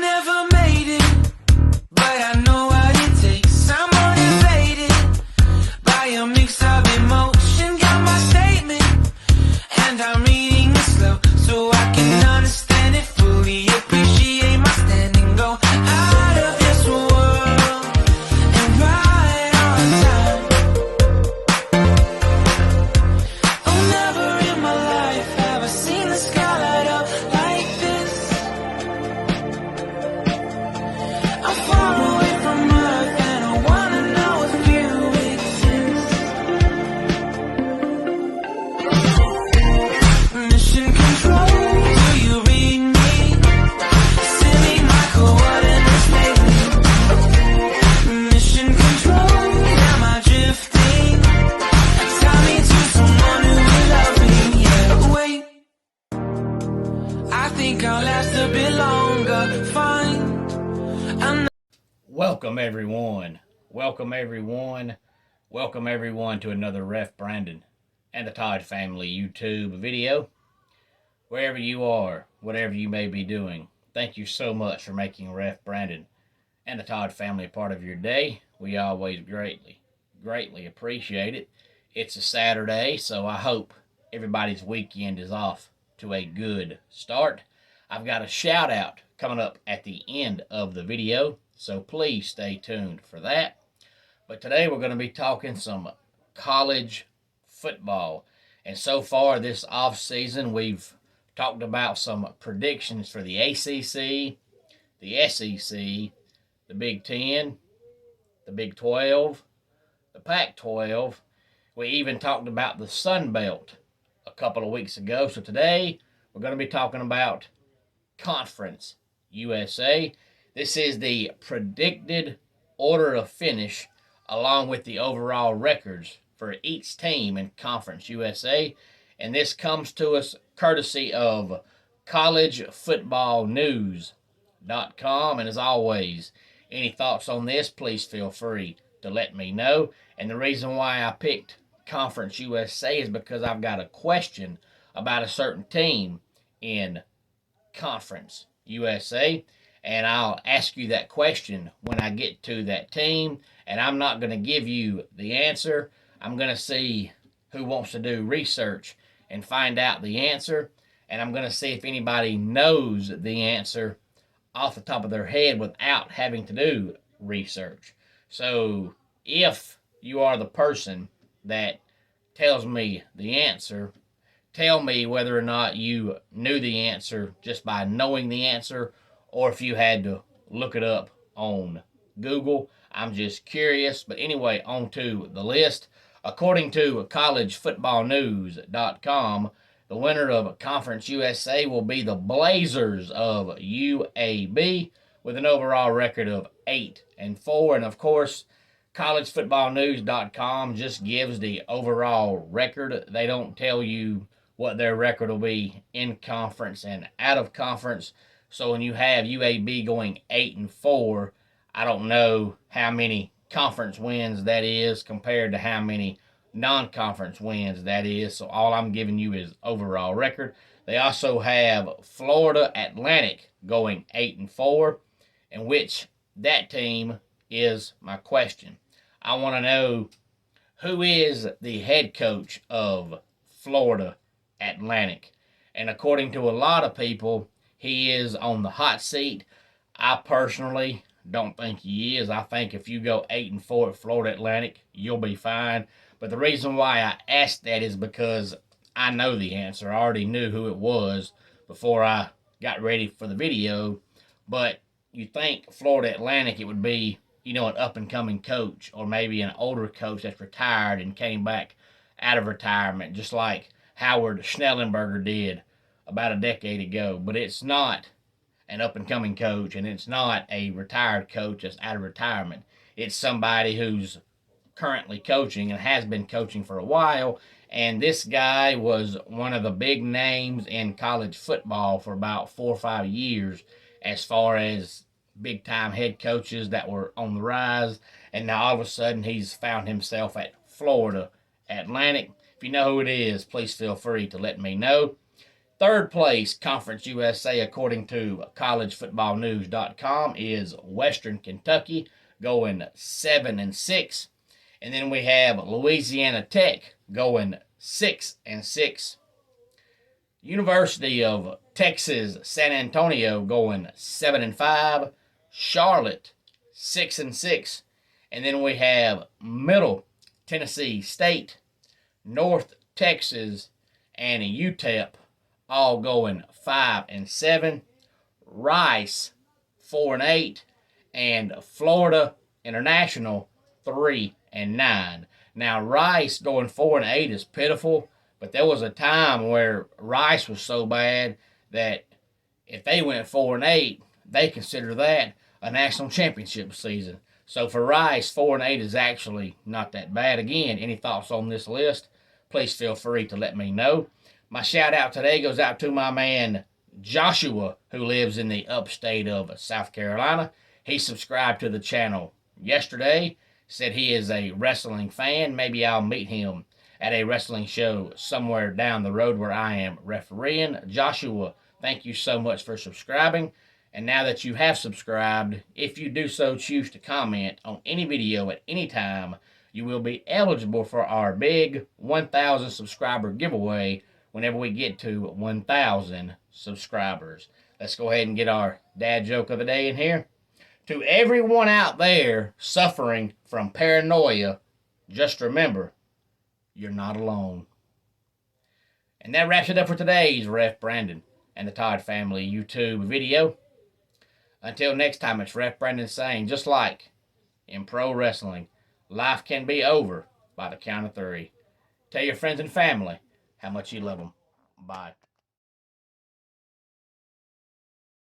never made it, but I know what it takes. I'm motivated by a mix of emotion. Got my statement, and I'm reading it slow so I can understand it fully. Appreciate my standing, go out of this world and right on time. Oh, never in my life have I seen the sky light up like this. I'm far away from Earth and I wanna know if you exist. Mission control, do you read me? Send me my coordinates lately. Mission control, am I drifting? Tie me to someone who will love me, yeah. Wait, I think I'll last a bit longer. Fine. Welcome everyone. Welcome everyone. Welcome everyone to another Ref Brandon and the Todd Family YouTube video. Wherever you are, whatever you may be doing, thank you so much for making Ref Brandon and the Todd Family a part of your day. We always greatly appreciate it. It's a Saturday, so I hope everybody's weekend is off to a good start. I've got a shout out coming up at the end of the video, so please stay tuned for that. But today we're going to be talking some college football. And so far this off season, we've talked about some predictions for the ACC, the SEC, the Big Ten, the Big 12, the Pac-12. We even talked about the Sun Belt a couple of weeks ago. So today we're going to be talking about Conference USA. This is the predicted order of finish along with the overall records for each team in Conference USA. And this comes to us courtesy of collegefootballnews.com. And as always, any thoughts on this, please feel free to let me know. And the reason why I picked Conference USA is because I've got a question about a certain team in Conference USA, and I'll ask you that question when I get to that team, and I'm not going to give you the answer. I'm going to see who wants to do research and find out the answer, and I'm going to see if anybody knows the answer off the top of their head without having to do research. So if you are the person that tells me the answer, tell me whether or not you knew the answer just by knowing the answer, or if you had to look it up on Google. I'm just curious. But anyway, on to the list. According to collegefootballnews.com, the winner of Conference USA will be the Blazers of UAB with an overall record of 8-4. And of course, collegefootballnews.com just gives the overall record. They don't tell you what their record will be in conference and out of conference. So when you have UAB going 8-4, I don't know how many conference wins that is compared to how many non-conference wins that is. So all I'm giving you is overall record. They also have Florida Atlantic going 8-4, and which that team is my question. I want to know who is the head coach of Florida Atlantic. And according to a lot of people, he is on the hot seat. I personally don't think he is. I think if you go 8-4 at Florida Atlantic, you'll be fine. But the reason why I asked that is because I know the answer. I already knew who it was before I got ready for the video. But you think Florida Atlantic, it would be, an up-and-coming coach, or maybe an older coach that's retired and came back out of retirement, just like Howard Schnellenberger did about a decade ago. But it's not an up-and-coming coach, and it's not a retired coach that's out of retirement. It's somebody who's currently coaching and has been coaching for a while, and this guy was one of the big names in college football for about 4 or 5 years as far as big-time head coaches that were on the rise, and now all of a sudden he's found himself at Florida Atlantic. If you know who it is, please feel free to let me know. Third place, Conference USA, according to collegefootballnews.com, is Western Kentucky, going 7-6. And then we have Louisiana Tech going 6-6. University of Texas San Antonio going 7-5. Charlotte 6-6. And then we have Middle Tennessee State, North Texas, and UTEP all going 5-7. Rice 4-8, and Florida International 3-9. Now Rice going 4-8 is pitiful, but there was a time where Rice was so bad that if they went 4-8, they consider that a national championship season. So for Rice, 4-8 is actually not that bad. Again, any thoughts on this list, please feel free to let me know. My shout out today goes out to my man Joshua, who lives in the upstate of South Carolina. He subscribed to the channel yesterday, said he is a wrestling fan. Maybe I'll meet him at a wrestling show somewhere down the road where I am refereeing. Joshua, thank you so much for subscribing. And now that you have subscribed, if you do so choose to comment on any video at any time, you will be eligible for our big 1,000 subscriber giveaway whenever we get to 1,000 subscribers. Let's go ahead and get our dad joke of the day in here. To everyone out there suffering from paranoia, just remember, you're not alone. And that wraps it up for today's Ref Brandon and the Todd Family YouTube video. Until next time, it's Ref Brandon saying, just like in pro wrestling, life can be over by the count of 3. Tell your friends and family how much you love them. Bye.